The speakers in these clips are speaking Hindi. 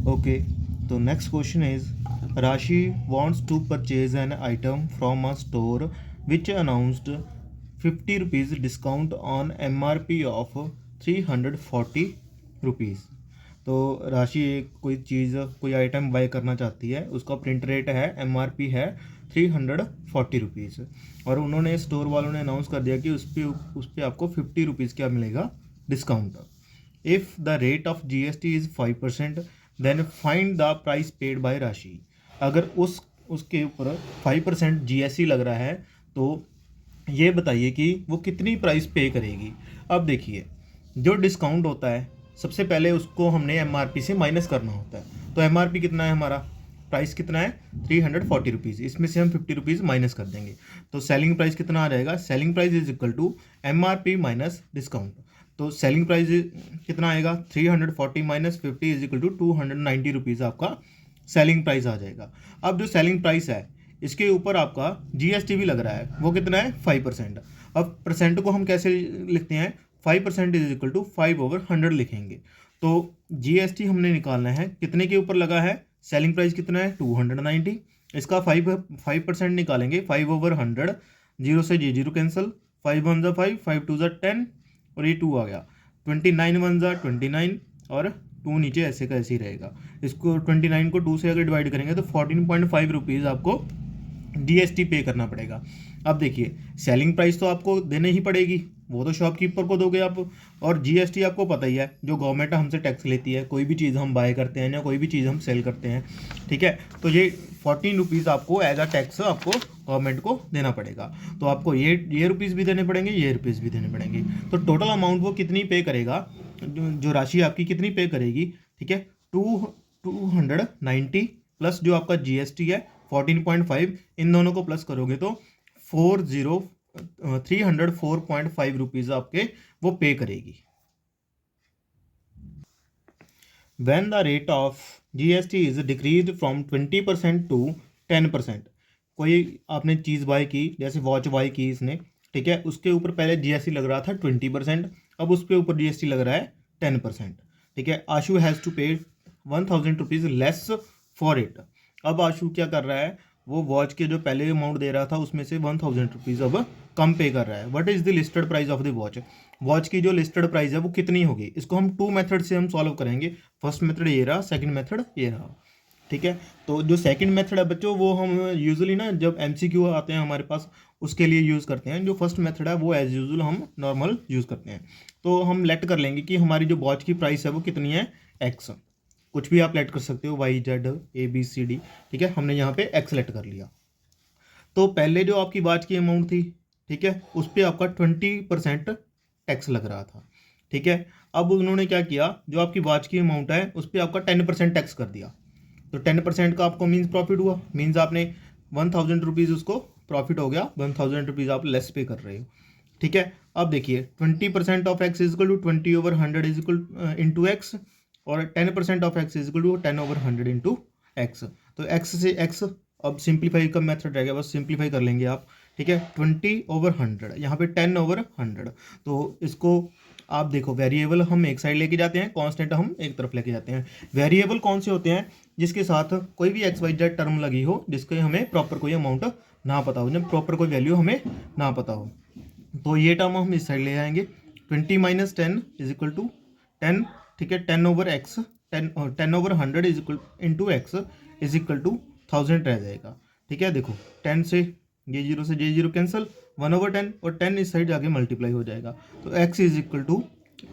ओके, तो नेक्स्ट क्वेश्चन इज राशि wants to purchase an item from a store which announced 50 rupees discount on MRP of 340 rupees. तो राशि एक कोई चीज़ कोई आइटम बाय करना चाहती है, उसका प्रिंट रेट है MRP है 340 रुपीज़, और उन्होंने स्टोर वालों ने अनाउंस कर दिया कि उस पर आपको 50 रुपीज़ क्या मिलेगा, discount. If the rate of GST is 5%, then find the price paid by Rashi. अगर उसके ऊपर 5% GST लग रहा है तो ये बताइए कि वो कितनी प्राइस पे करेगी। अब देखिए, जो डिस्काउंट होता है सबसे पहले उसको हमने MRP से माइनस करना होता है। तो MRP कितना है, हमारा प्राइस कितना है 340 रुपीज़, इसमें से हम 50 रुपीज़ माइनस कर देंगे तो सेलिंग प्राइस कितना आ जाएगा, selling price is equal to MRP minus discount. तो सेलिंग प्राइस कितना आएगा, 340 minus 50 is equal to 290 rupees आपका सेलिंग प्राइस आ जाएगा। अब जो सेलिंग प्राइस है इसके ऊपर आपका GST भी लग रहा है, वो कितना है 5%। अब परसेंट को हम कैसे लिखते हैं, 5% इज इक्वल टू 5/100 लिखेंगे। तो GST हमने निकालना है, कितने के ऊपर लगा है, सेलिंग प्राइस कितना है 290, इसका 5% निकालेंगे 5/100, 0 से J0 कैंसिल, 5 1 ज़ा 5, 5 2 ज़ा 10 और ये 2 आ गया, 29 1 ज़ा 29 और 2 नीचे ऐसे का ऐसे ही रहेगा। इसको 29 को 2 से अगर डिवाइड करेंगे तो 14.5 रुपीज़ आपको GST पे करना पड़ेगा। अब देखिए, सेलिंग प्राइस तो आपको देने ही पड़ेगी, वो तो शॉपकीपर को दोगे आप, और GST आपको पता ही है जो गवर्नमेंट हमसे टैक्स लेती है, कोई भी चीज़ हम बाय करते हैं या कोई भी चीज़ हम सेल करते हैं, ठीक है, तो ये 14 रुपीज़ आपको एज अ टैक्स आपको गवर्नमेंट को देना पड़ेगा। तो आपको ये रुपीज़ भी देने पड़ेंगे, ये रुपीज़ भी देने पड़ेंगे। तो टोटल अमाउंट वो कितनी पे करेगा, जो राशि आपकी कितनी पे करेगी, ठीक है, 290 प्लस जो आपका GST है 14.5, इन दोनों को प्लस करोगे तो 304.5 रुपीज़ आपके वो पे करेगी। When the rate of GST is decreased from 20% to 10%, कोई आपने चीज़ बाय की, जैसे वॉच बाय की इसने, ठीक है, उसके ऊपर पहले GST लग रहा था 20%, अब उसके ऊपर GST लग रहा है 10%, ठीक है। आशु हैज़ टू पे 1000 रुपीज़ लेस फॉर इट। अब आशु क्या कर रहा है, वो वॉच के जो पहले अमाउंट दे रहा था उसमें से 1000 रुपीज़ अब कम पे कर रहा है। What is the listed price of the watch, watch की जो लिस्टेड प्राइस है वो कितनी होगी, इसको हम 2 मेथड से हम सॉल्व करेंगे। फर्स्ट मेथड ये रहा, सेकंड मेथड ये रहा, ठीक है। तो जो सेकंड मेथड है बच्चों, वो हम यूजुअली ना जब MCQ आते हैं हमारे पास उसके लिए यूज़ करते हैं। जो फर्स्ट मेथड है वो एज यूजुअल हम नॉर्मल यूज़ करते हैं। तो हम लेट कर लेंगे कि हमारी जो वॉच की प्राइस है वो कितनी है, X, कुछ भी आप लेट कर सकते हो, Y Z ABCD, ठीक है, हमने यहाँ पे X लेट कर लिया। तो पहले जो आपकी वॉच की अमाउंट थी, ठीक है, उस पर आपका 20% टैक्स लग रहा था, ठीक है। अब उन्होंने क्या किया, जो आपकी वॉच की अमाउंट है उस पर आपका 10% टैक्स कर दिया। तो 10% का आपको मीन्स प्रॉफिट हुआ, मीन्स आपने 1000 रुपीज़ उसको प्रॉफिट हो गया, 1000 रुपीज़ आप लेस पे कर रहे हो, ठीक है। अब देखिए 20% of X is equal to 20/100 is equal into X, और 10% of X is equal to 10/100 into X। तो X से X, अब सिंप्लीफाई का मेथड रहेगा, बस सिंप्लीफाई कर लेंगे आप, ठीक है। 20/100, यहाँ पे 10/100, तो इसको आप देखो, वेरिएबल हम एक साइड लेके जाते हैं, कांस्टेंट हम एक तरफ लेके जाते हैं। वेरिएबल कौन से होते हैं, जिसके साथ कोई भी XYZ टर्म लगी हो, जिसके हमें प्रॉपर कोई अमाउंट ना पता हो, जब प्रॉपर कोई वैल्यू हमें ना पता हो, तो ये टर्म हम इस साइड ले आएंगे। 20 - 10 इज इक्वल टू 10, ठीक है, 10/X, 10/100 is equal into X is equal to 1000 रह जाएगा, ठीक है। देखो 10 से J0 से J0 कैंसिल, 1/10, और 10 इस साइड जाके मल्टीप्लाई हो जाएगा, तो X is equal to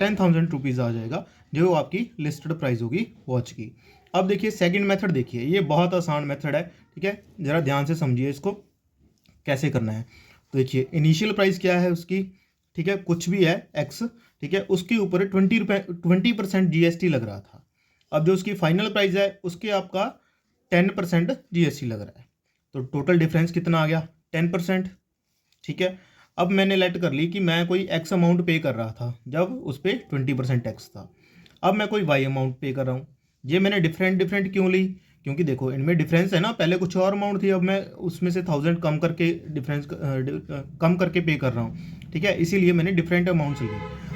10,000 rupees आ जाएगा, जो आपकी लिस्टेड प्राइस होगी वॉच की। अब देखिए सेकंड मेथड, देखिए ये बहुत आसान मेथड है, ठीक है, ज़रा ध्यान से समझिए इसको कैसे करना है। तो देखिए इनिशियल प्राइस क्या है उसकी, ठीक है, कुछ भी है X, ठीक है, उसके ऊपर 20% GST लग रहा था। अब जो उसकी फाइनल प्राइस है उसके आपका 10% GST लग रहा है, तो टोटल डिफरेंस कितना आ गया, 10%, ठीक है। अब मैंने लेट कर ली कि मैं कोई X अमाउंट पे कर रहा था जब उस पर 20% टैक्स था, अब मैं कोई Y अमाउंट पे कर रहा हूँ। ये मैंने डिफरेंट क्यों ली, क्योंकि देखो इनमें डिफरेंस है ना, पहले कुछ और अमाउंट थी, अब मैं उसमें से 1000 कम करके डिफरेंस कम करके पे कर रहा हूँ, ठीक है, इसीलिए मैंने डिफरेंट अमाउंट्स ली।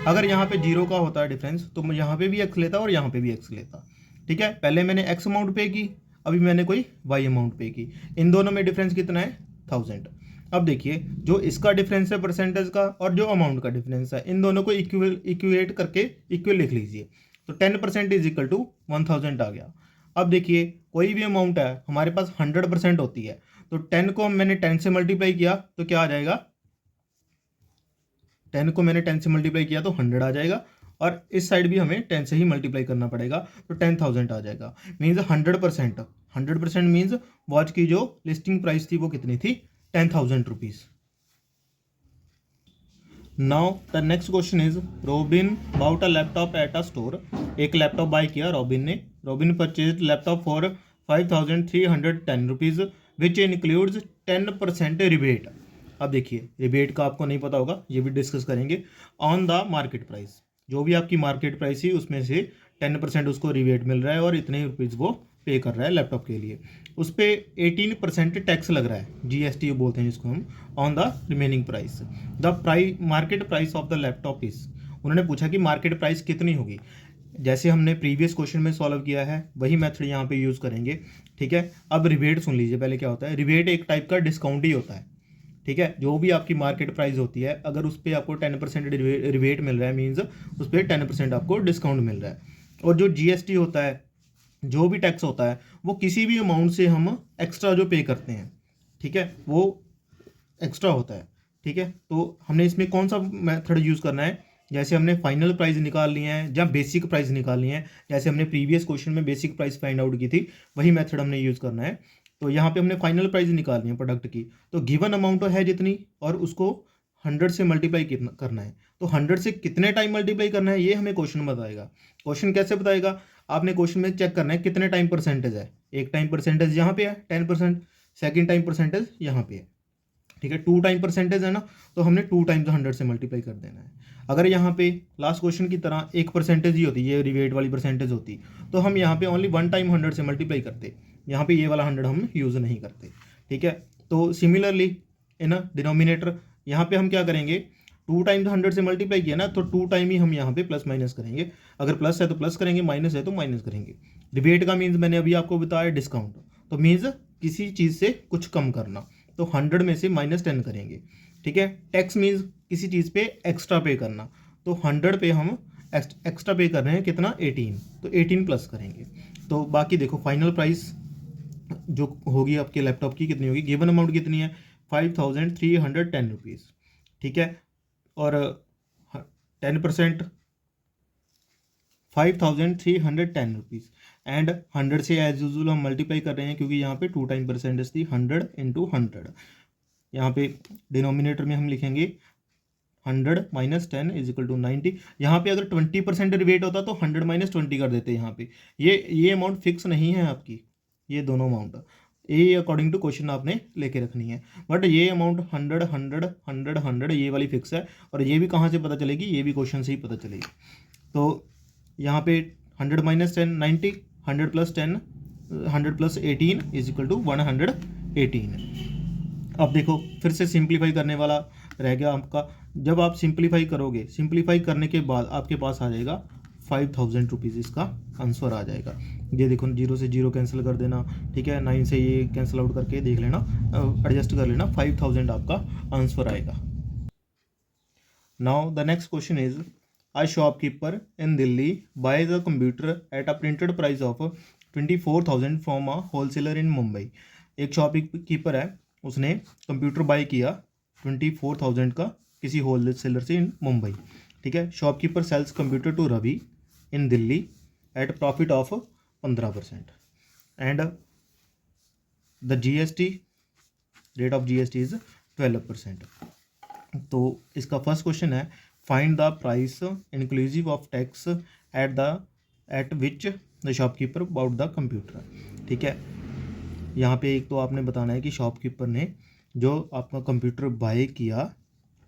अगर यहाँ पे 0 का होता है डिफरेंस तो मैं यहाँ पे भी X लेता और यहाँ पे भी X लेता, ठीक है, पहले मैंने एक्स अमाउंट पे की, अभी मैंने कोई वाई अमाउंट पे की, इन दोनों में डिफरेंस कितना है 1000। अब देखिए जो इसका डिफरेंस है परसेंटेज का और जो अमाउंट का डिफरेंस है, इन दोनों को इक्वेट करके इक्वल लिख लीजिए। तो 10% इज इक्वल टू 1000 आ गया। अब देखिए कोई भी अमाउंट है हमारे पास 100% होती है, तो 10 को मैंने 10 से मल्टीप्लाई किया तो क्या आ जाएगा, 10 को मैंने 10 से मल्टीप्लाई किया तो 100 आ जाएगा, और इस साइड भी हमें 10 से ही मल्टीप्लाई करना पड़ेगा, तो 10,000 आ जाएगा। मीन्स 100%, 100% मीन्स वॉच की जो लिस्टिंग प्राइस थी वो कितनी थी, 10,000 rupees. Now the next question is Robin bought a laptop at a store. एक लैपटॉप बाय किया रॉबिन ने। Robin purchase laptop for 5,310 rupees which includes 10% rebate. अब देखिए रिबेट का आपको नहीं पता होगा, ये भी डिस्कस करेंगे। ऑन द मार्केट प्राइस, जो भी आपकी मार्केट प्राइस है उसमें से 10% उसको रिबेट मिल रहा है और इतने रुपीज़ वो पे कर रहा है लैपटॉप के लिए। उस पर 18% टैक्स लग रहा है, जीएसटी बोलते हैं जिसको हम, on the remaining price. The price market price of the laptop is, उन्होंने पूछा कि मार्केट प्राइस कितनी होगी। जैसे हमने प्रीवियस क्वेश्चन में सॉल्व किया है वही मेथड यहाँ पे यूज़ करेंगे। ठीक है, अब रिबेट सुन लीजिए पहले क्या होता है। रिबेट एक टाइप का डिस्काउंट ही होता है। ठीक है, जो भी आपकी मार्केट प्राइस होती है अगर उस पर आपको 10% रिबेट मिल रहा है, मीन्स उस पर 10% आपको डिस्काउंट मिल रहा है। और जो जीएसटी होता है, जो भी टैक्स होता है, वो किसी भी अमाउंट से हम एक्स्ट्रा जो पे करते हैं, ठीक है, वो एक्स्ट्रा होता है। ठीक है, तो हमने इसमें कौन सा मेथड यूज़ करना है, जैसे हमने फाइनल प्राइस निकाल लिए हैं या बेसिक प्राइस निकालनी है, जैसे हमने प्रीवियस क्वेश्चन में बेसिक प्राइस फाइंड आउट की थी, वही मेथड हमने यूज़ करना है। तो यहाँ पे हमने फाइनल प्राइस निकालनी है प्रोडक्ट की, तो गिवन अमाउंट है जितनी और उसको 100 से मल्टीप्लाई करना है। तो 100 से कितने टाइम मल्टीप्लाई करना है ये हमें क्वेश्चन बताएगा। क्वेश्चन कैसे बताएगा, आपने क्वेश्चन में चेक करना है कितने टाइम परसेंटेज है। एक टाइम परसेंटेज यहाँ पे है 10%, सेकेंड टाइम परसेंटेज यहाँ पे है। ठीक है, 2 टाइम परसेंटेज है ना, तो हमने 2 टाइम्स 100 से मल्टीप्लाई कर देना है। अगर यहाँ पे लास्ट क्वेश्चन की तरह एक परसेंटेज ही होती, ये रिवेट वाली परसेंटेज होती, तो हम यहाँ पे ओनली 1 टाइम 100 से मल्टीप्लाई करते, यहाँ पे ये वाला 100 हम यूज़ नहीं करते। ठीक है, तो सिमिलरली इन डिनोमिनेटर यहाँ पे हम क्या करेंगे, 2 टाइम्स 100 से मल्टीप्लाई किया ना, तो 2 टाइम ही हम यहाँ पे प्लस माइनस करेंगे। अगर प्लस है तो प्लस करेंगे, माइनस है तो माइनस करेंगे। रिबेट का मीन्स मैंने अभी आपको बताया डिस्काउंट, तो मीन्स किसी चीज़ से कुछ कम करना, तो 100 में से -10 करेंगे। ठीक है, टैक्स मीन्स किसी चीज़ पे एक्स्ट्रा पे करना, तो 100 पे हम एक्स्ट्रा पे कर रहे हैं कितना 18, तो 18 प्लस करेंगे। तो बाकी देखो फाइनल प्राइस जो होगी आपके लैपटॉप की कितनी होगी, गिवन अमाउंट कितनी है 5,310 रुपीज़। ठीक है, और 10% 5,310 रुपीज़ एंड 100 से एज यूजल हम मल्टीप्लाई कर रहे हैं क्योंकि यहाँ पे 2 टाइम परसेंटेज थी, 100 इंटू 100। यहाँ पे डिनोमिनेटर में हम लिखेंगे 100 माइनस 10 इज इक्वल टू 90। यहाँ पे अगर 20% रिबेट होता तो 100 माइनस 20 कर देते यहाँ पे। ये अमाउंट फिक्स नहीं है आपकी, ये दोनों अमाउंट ये अकॉर्डिंग टू क्वेश्चन आपने लेके रखनी है। बट ये अमाउंट 100 100 100 100 ये वाली फिक्स है, और ये भी कहाँ से पता चलेगी, ये भी क्वेश्चन से ही पता चलेगी। तो यहाँ पे 100 minus 10 90, 100 plus 10 100 plus 18 is equal to 118। अब देखो फिर से सिंप्लीफाई करने वाला रह गया आपका। जब आप सिंप्लीफाई करोगे, सिंप्लीफाई करने के बाद आपके पास आ जाएगा 5,000 रुपीज़, इसका आंसर आ जाएगा। ये देखो 0 से 0 कैंसिल कर देना, ठीक है, 9 से ये कैंसिल आउट करके देख लेना, एडजस्ट कर लेना, 5,000 आपका आंसर आएगा। Now the next question is a shopkeeper in Delhi buys a computer at a printed price of 24,000 from a wholesaler in Mumbai। एक शॉपकीपर है, उसने कंप्यूटर बाय किया 24,000 का किसी होलसेलर से इन मुंबई। ठीक है, shopkeeper sells computer to Ravi in Delhi at profit of 15% and the GST rate of GST is 12%। तो इसका फर्स्ट क्वेश्चन है find the price inclusive of tax at which the shopkeeper bought the computer. ठीक है, यहाँ पे एक तो आपने बताना है कि शॉपकीपर ने जो आपका कंप्यूटर बाय किया,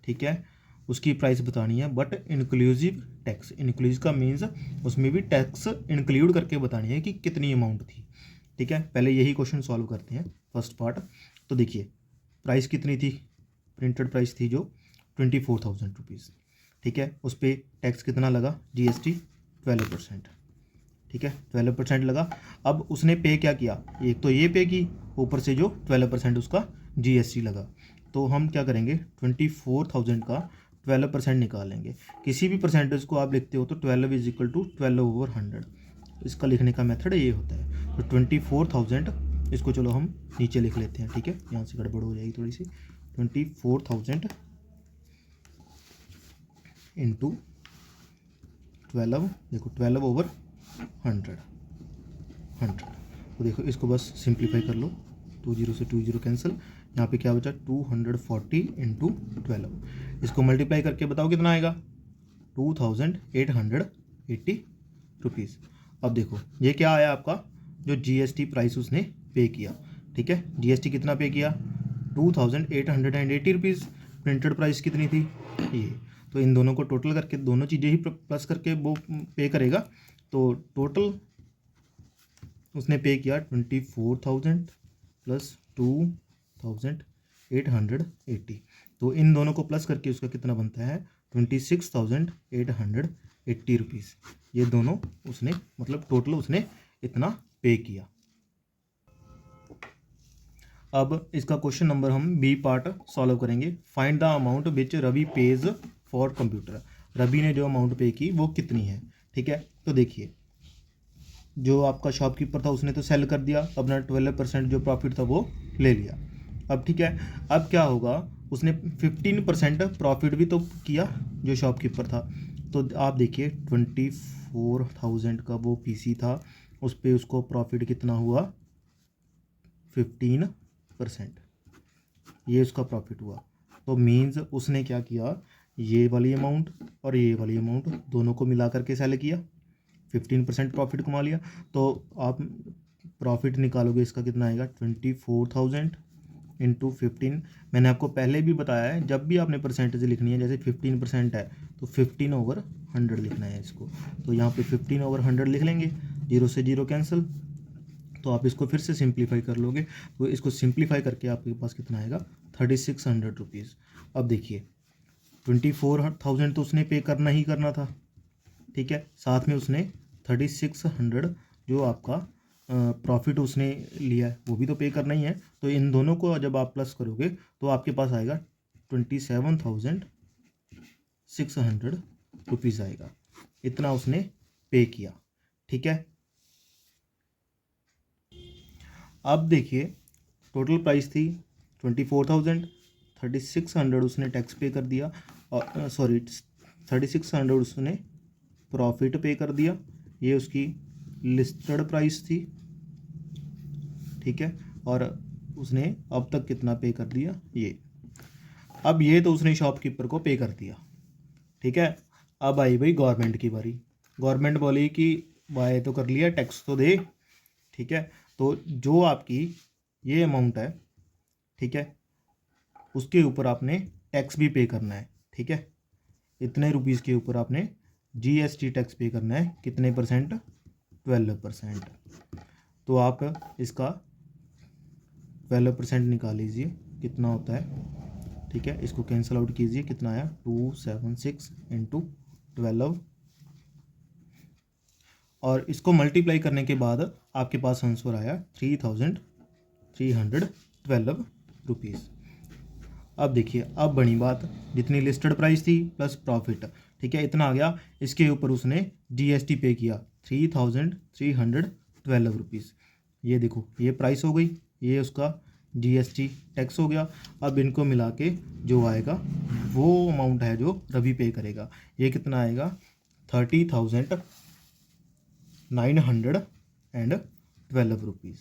ठीक है, उसकी प्राइस बतानी है, बट इंक्लूसिव टैक्स, इंक्लूसिव का मीन्स उसमें भी टैक्स इंक्लूड करके बतानी है कि कितनी अमाउंट थी। ठीक है, पहले यही क्वेश्चन सॉल्व करते हैं फर्स्ट पार्ट। तो देखिए प्राइस कितनी थी, प्रिंटेड प्राइस थी जो 24,000 रुपीज़। ठीक है, उस पर टैक्स कितना लगा, जीएसटी 12%। ठीक है, 12% लगा। अब उसने पे क्या किया, एक तो ये पे की, ऊपर से जो 12% उसका GST लगा। तो हम क्या करेंगे, 24,000 का 12% निकालेंगे। किसी भी परसेंटेज को आप लिखते हो तो 12 इज इक्वल टू 12/100, इसका लिखने का मेथड ये होता है। तो 24,000, इसको चलो हम नीचे लिख लेते हैं, ठीक है, यहाँ से गड़बड़ हो जाएगी थोड़ी सी। 24,000 इंटू 12, देखो 12/100, तो देखो इसको बस सिंप्लीफाई कर लो, 20 से 20 कैंसिल, यहाँ पे क्या बचा 240 इंटू 12, इसको मल्टीप्लाई करके बताओ कितना आएगा, 2,880 रुपीज़। अब देखो ये क्या आया आपका, जो GST प्राइस उसने पे किया, ठीक है, GST कितना पे किया, 2,880 रुपीज़। प्रिंटेड प्राइस कितनी थी, ये। तो इन दोनों को टोटल करके, दोनों चीज़ें ही प्लस करके वो पे करेगा। तो टोटल उसने पे किया 24,000 प्लस 2,880। तो इन दोनों को प्लस करके उसका कितना बनता है, 26,880 रुपीज़। ये दोनों उसने, मतलब टोटल उसने इतना पे किया। अब इसका क्वेश्चन नंबर हम बी पार्ट सॉल्व करेंगे। Find the amount which Ravi pays for computer. Ravi ने जो अमाउंट पे की वो कितनी है, ठीक है। तो देखिए, जो आपका शॉपकीपर था उसने तो सेल कर दिया, अपना 12% जो प्रॉफिट था वो ले लिया। अब ठीक है, अब क्या होगा, उसने 15% प्रॉफिट भी तो किया जो शॉपकीपर था। तो आप देखिए 24,000 का वो PC था, उस पर उसको प्रॉफिट कितना हुआ, 15%, ये उसका प्रॉफिट हुआ। तो मीन्स उसने क्या किया, ये वाली अमाउंट और ये वाली अमाउंट दोनों को मिला करके सेल किया, 15% प्रॉफिट कमा लिया। तो आप प्रॉफिट निकालोगे, इसका कितना आएगा, 24,000 इंटू 15। मैंने आपको पहले भी बताया है, जब भी आपने परसेंटेज लिखनी है, जैसे 15% है तो 15/100 लिखना है इसको। तो यहाँ पे 15/100 लिख लेंगे, 0 से 0 कैंसिल। तो आप इसको फिर से सिंप्लीफाई कर लोगे, तो इसको सिंप्लीफाई करके आपके पास कितना आएगा, 3,600 रुपीज़। अब देखिए 24,000 तो उसने पे करना ही करना था, ठीक है, साथ में उसने 3,600 जो आपका प्रॉफिट उसने लिया है वो भी तो पे करना ही है। तो इन दोनों को जब आप प्लस करोगे तो आपके पास आएगा 27,600 रुपीज़ आएगा, इतना उसने पे किया, ठीक है। अब देखिए टोटल प्राइस थी 24,000, 3,600 उसने टैक्स पे कर दिया, और सॉरी 3,600 उसने प्रॉफिट पे कर दिया, ये उसकी लिस्टेड प्राइस थी, ठीक है। और उसने अब तक कितना पे कर दिया, ये। अब ये तो उसने शॉपकीपर को पे कर दिया, ठीक है। अब आई भाई गवर्नमेंट की बारी। गवर्नमेंट बोली कि भाई तो कर लिया, टैक्स तो दे, ठीक है। तो जो आपकी ये अमाउंट है, ठीक है, उसके ऊपर आपने टैक्स भी पे करना है, ठीक है। इतने रुपीज़ के ऊपर आपने GST टैक्स पे करना है, कितने परसेंट, 12%। तो आप इसका 12% निकाल लीजिए, कितना होता है, ठीक है। इसको कैंसिल आउट कीजिए, कितना आया, 276 इंटू 12, और इसको मल्टीप्लाई करने के बाद आपके पास आंसर आया 3,312 रुपीज़। अब देखिए, अब बनी बात, जितनी लिस्टेड प्राइस थी प्लस प्रॉफिट, ठीक है, इतना आ गया। इसके ऊपर उसने GST पे किया 3,312 रुपीज़। ये देखो, ये प्राइस हो गई, ये उसका GST टैक्स हो गया। अब इनको मिला के जो आएगा वो अमाउंट है जो रवि पे करेगा। ये कितना आएगा, 30,912 रुपीज़।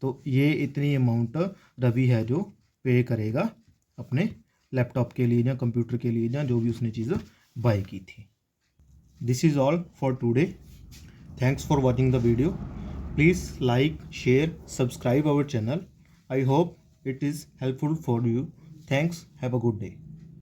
तो ये इतनी अमाउंट रवि है जो पे करेगा अपने लैपटॉप के लिए या कंप्यूटर के लिए, या जो भी उसने चीज़ बाय की थी। This is all for today. Thanks for watching the video. Please like, share, subscribe our channel. I hope it is helpful for you. Thanks. Have a good day.